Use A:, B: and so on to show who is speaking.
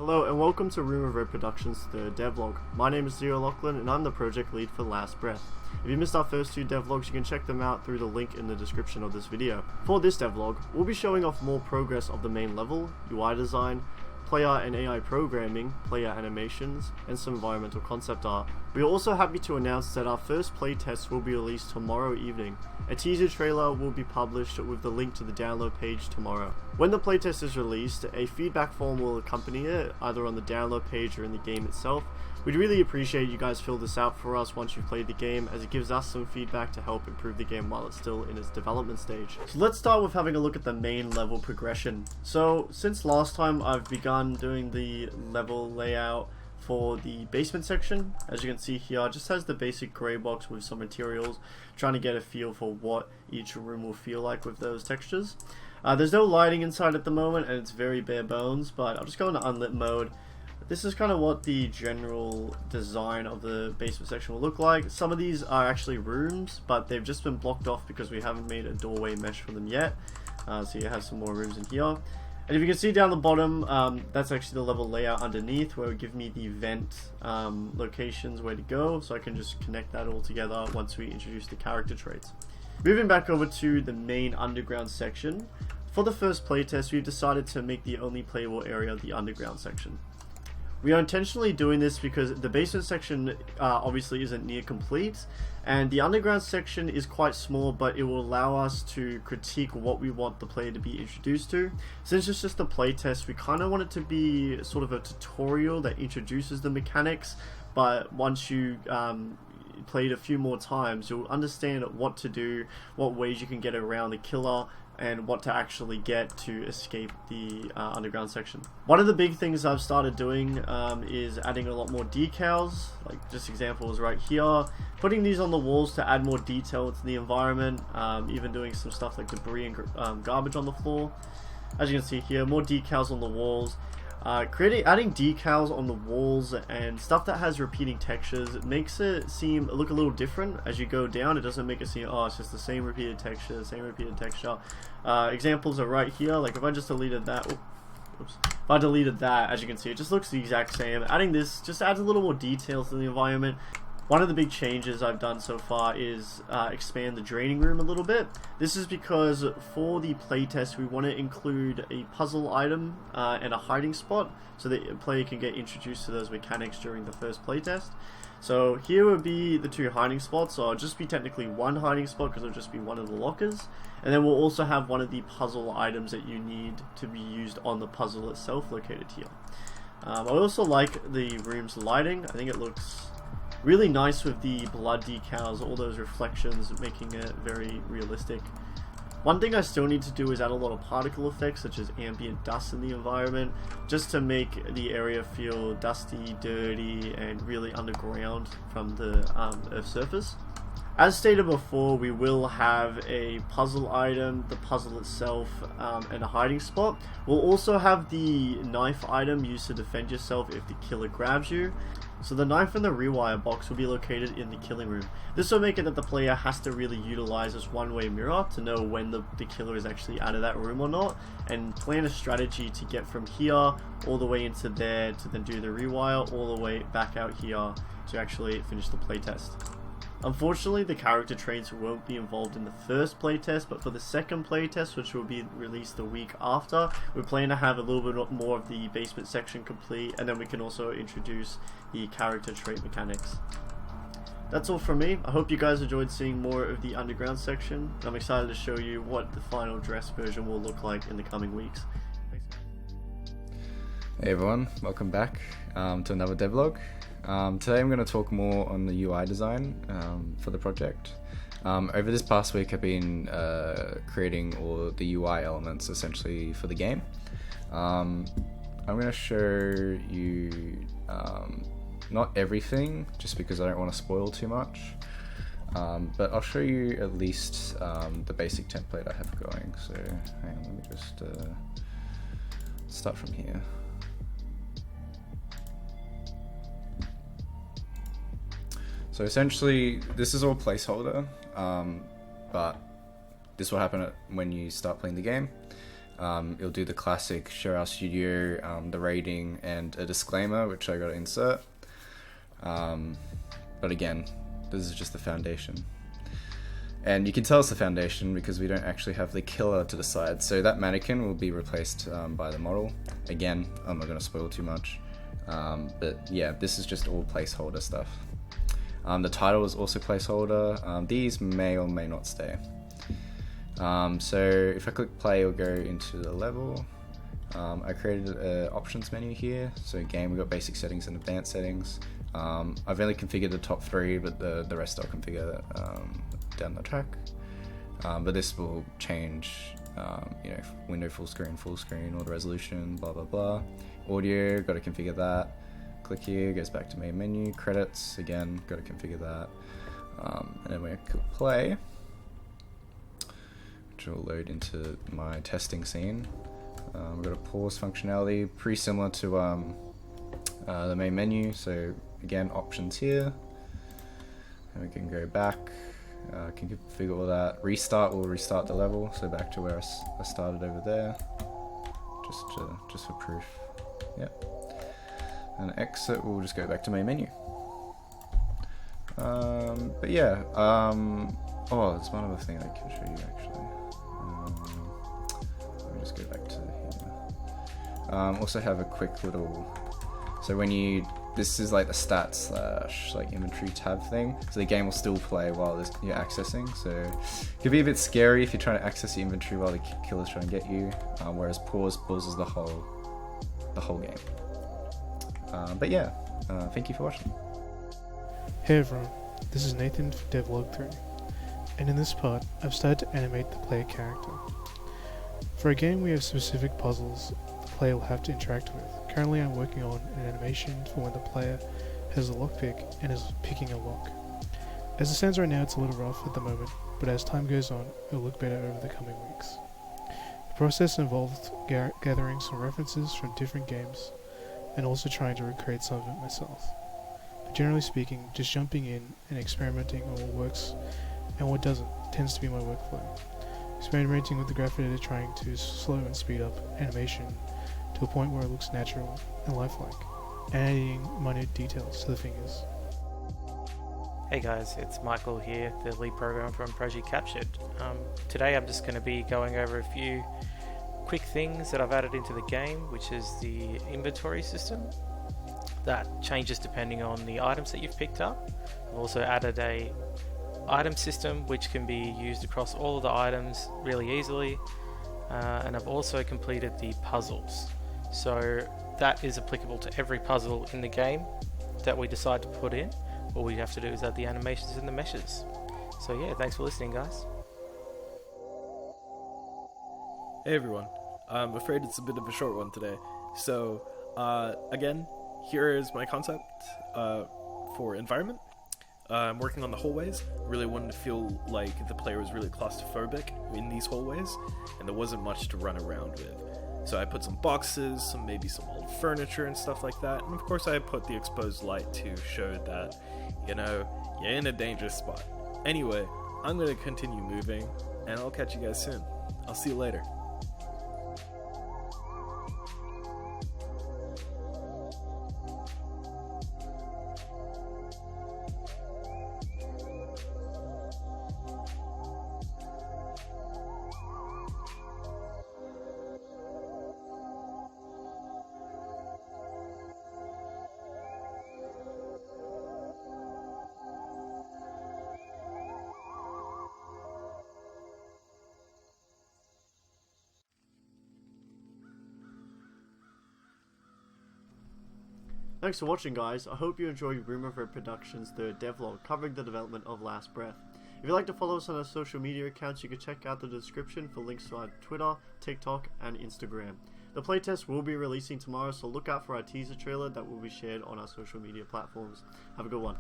A: Hello and welcome to Room of Red Productions' third devlog. My name is Zero Lachlan and I'm the project lead for Last Breath. If you missed our first two devlogs, you can check them out through the link in the description of this video. For this devlog, we'll be showing off more progress of the main level, UI design, player and AI programming, player animations, and some environmental concept art. We are also happy to announce that our first playtest will be released tomorrow evening. A teaser trailer will be published with the link to the download page tomorrow. When the playtest is released, a feedback form will accompany it, either on the download page or in the game itself. We'd really appreciate you guys fill this out for us once you've played the game, as it gives us some feedback to help improve the game while it's still in its development stage. So let's start with having a look at the main level progression. So since last time I've begun doing the level layout for the basement section. As you can see here, it just has the basic grey box with some materials, trying to get a feel for what each room will feel like with those textures. There's no lighting inside at the moment and it's very bare bones, but I'll just go into unlit mode. This is kind of what the general design of the basement section will look like. Some of these are actually rooms, but they've just been blocked off because we haven't made a doorway mesh for them yet. So you have some more rooms in here. And if you can see down the bottom, that's actually the level layout underneath, where it will give me the vent locations where to go, so I can just connect that all together once we introduce the character traits. Moving back over to the main underground section. For the first playtest, we've decided to make the only playable area the underground section. We are intentionally doing this because the basement section obviously isn't near complete, and the underground section is quite small, but it will allow us to critique what we want the player to be introduced to. Since it's just a playtest, we kind of want it to be sort of a tutorial that introduces the mechanics, but once you play it a few more times, you'll understand what to do, what ways you can get around the killer, and what to actually get to escape the underground section. One of the big things I've started doing is adding a lot more decals, like just examples right here, putting these on the walls to add more detail to the environment, even doing some stuff like debris and garbage on the floor. As you can see here, more decals on the walls. Adding decals on the walls and stuff that has repeating textures, it makes it look a little different as you go down. It doesn't make it seem, oh, it's just the same repeated texture, examples are right here. Like if I just deleted that, if I deleted that, as you can see, it just looks the exact same. Adding this just adds a little more detail to the environment. One of the big changes I've done so far is expand the draining room a little bit. This is because for the playtest we want to include a puzzle item and a hiding spot so that a player can get introduced to those mechanics during the first playtest. So here would be the two hiding spots, so it'll just be technically one hiding spot because it'll just be one of the lockers. And then we'll also have one of the puzzle items that you need to be used on the puzzle itself located here. I also like the room's lighting. I think it looks really nice with the blood decals, all those reflections, making it very realistic. One thing I still need to do is add a lot of particle effects, such as ambient dust in the environment, just to make the area feel dusty, dirty, and really underground from the Earth's surface. As stated before, we will have a puzzle item, the puzzle itself, and a hiding spot. We'll also have the knife item used to defend yourself if the killer grabs you. So the knife and the rewire box will be located in the killing room. This will make it that the player has to really utilize this one-way mirror to know when the killer is actually out of that room or not, and plan a strategy to get from here all the way into there to then do the rewire all the way back out here to actually finish the playtest. Unfortunately, the character traits won't be involved in the first playtest, but for the second playtest, which will be released the week after, we plan to have a little bit more of the basement section complete, and then we can also introduce the character trait mechanics. That's all from me. I hope you guys enjoyed seeing more of the underground section. I'm excited to show you what the final dress version will look like in the coming weeks. Thanks.
B: Hey everyone, welcome back to another devlog. Today I'm going to talk more on the UI design for the project. Over this past week I've been creating all the UI elements essentially for the game. I'm going to show you not everything, just because I don't want to spoil too much, but I'll show you at least the basic template I have going. So hang on, let me just start from here. So essentially, this is all placeholder, but this will happen when you start playing the game. It'll do the classic show our studio, the rating, and a disclaimer, which I got to insert. But again, this is just the foundation. And you can tell it's the foundation because we don't actually have the killer to the side. So that mannequin will be replaced by the model. Again, I'm not going to spoil too much. But yeah, this is just all placeholder stuff. The title is also placeholder. These may or may not stay. So if I click play, it'll go into the level. I created an options menu here. So again, we've got basic settings and advanced settings. I've only configured the top 3, but the rest I'll configure down the track. But this will change, window full screen, auto resolution, blah blah blah. Audio, got to configure that. Click here, goes back to main menu. Credits, again, got to configure that. And then when I click play, which will load into my testing scene. We've got a pause functionality, pretty similar to the main menu. So again, options here, and we can go back. Can configure all that. Restart will restart the level, so back to where I started over there, just for proof. Yep. And exit will just go back to main menu. But yeah. Oh, there's one other thing I can show you actually. Let me just go back to here. Also have a quick little. So when this is like the stats / like inventory tab thing, so the game will still play while you're accessing, so it can be a bit scary if you're trying to access the inventory while the killer's trying to get you, whereas pause pauses the whole game. But yeah, thank you for watching.
C: Hey everyone, this is Nathan for devlog 3, and in this part I've started to animate the player character. For a game we have specific puzzles the player will have to interact with. Currently I'm working on an animation for when the player has a lockpick and is picking a lock. As it stands right now it's a little rough at the moment, but as time goes on it will look better over the coming weeks. The process involved gathering some references from different games and also trying to recreate some of it myself. But generally speaking, just jumping in and experimenting on what works and what doesn't tends to be my workflow. Experimenting with the graphic editor, trying to slow and speed up animation to a point where it looks natural and lifelike, and adding minute details to the fingers.
D: Hey guys, it's Michael here, the lead programmer from Project Captured. Today I'm just going to be going over a few quick things that I've added into the game, which is the inventory system that changes depending on the items that you've picked up. I've also added a item system which can be used across all of the items really easily, and I've also completed the puzzles, so that is applicable to every puzzle in the game that we decide to put in. All we have to do is add the animations and the meshes. So yeah, thanks for listening guys.
E: Hey everyone, I'm afraid it's a bit of a short one today. So, again, here is my concept for environment. I'm working on the hallways. Really wanted to feel like the player was really claustrophobic in these hallways, and there wasn't much to run around with. So I put some boxes, maybe some old furniture and stuff like that, and of course I put the exposed light to show that, you're in a dangerous spot. Anyway, I'm going to continue moving, and I'll catch you guys soon. I'll see you later.
A: Thanks for watching guys, I hope you enjoyed Room of Red Productions' third devlog covering the development of Last Breath. If you'd like to follow us on our social media accounts, you can check out the description for links to our Twitter, TikTok and Instagram. The playtest will be releasing tomorrow, so look out for our teaser trailer that will be shared on our social media platforms. Have a good one.